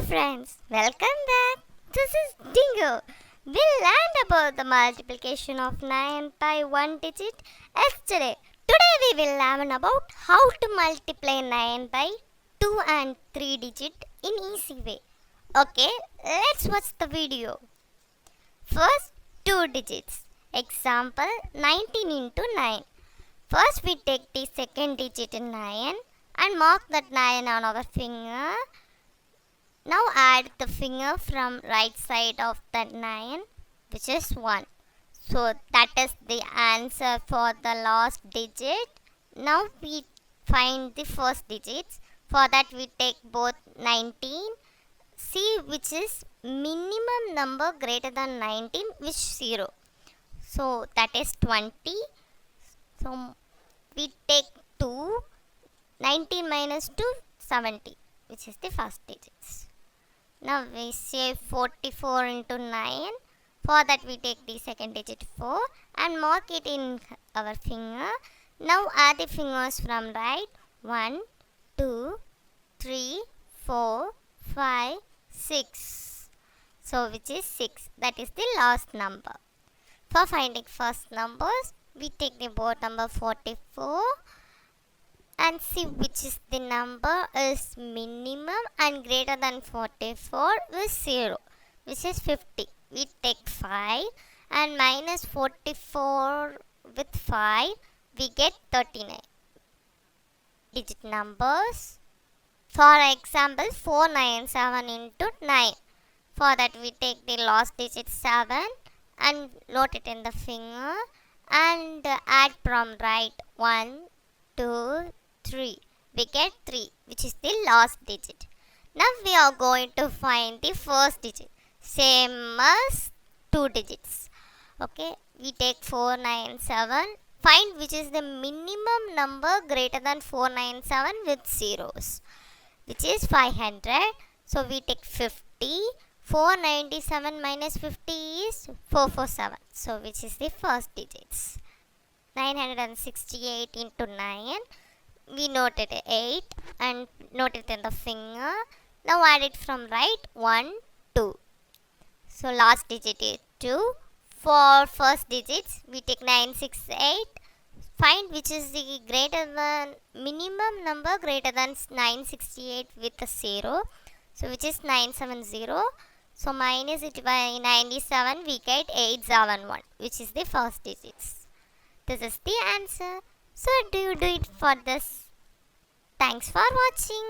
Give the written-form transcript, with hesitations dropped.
friends, welcome back. This is Dingo. We learned about the multiplication of 9 by 1 digit yesterday. Today we will learn about how to multiply 9 by 2 and 3 digit in easy way. Okay, let's watch the video. First, 2 digits. Example 19 into 9. First we take the second digit 9 and mark that 9 on our finger. Now add the finger from right side of that 9, which is 1. So that is the answer for the last digit. Now we find the first digits. For that we take both 19. See which is minimum number greater than 19, which 0. So that is 20. So we take 2. 19 minus 2, 70, which is the first digits. Now we say 44 into 9. For that we take the second digit 4 and mark it in our finger. Now add the fingers from right. 1, 2, 3, 4, 5, 6. So which is 6. That is the last number. For finding first numbers, we take the board number 44. And see which is the number is minimum and greater than 44 with 0, which is 50. We take 5 and minus 44 with 5, we get 39 digit numbers. For example, 497 into 9. For that we take the last digit 7 and note it in the finger and add from right 1, 2, 3. We get 3, which is the last digit. Now we are going to find the first digit, same as 2 digits. Okay, we take 497. Find which is the minimum number greater than 497 with zeros, which is 500. So we take 50. 497 minus 50 is 447. So which is the first digits. 968 into 9. We noted 8 and note it in the finger. Now add it from right 1, 2. So last digit is 2. For first digits we take 968. Find which is the greater than minimum number greater than 968 with a 0. So which is 970. So minus it by 97 we get 871, which is the first digits. This is the answer. So do you do it for this? Thanks for watching.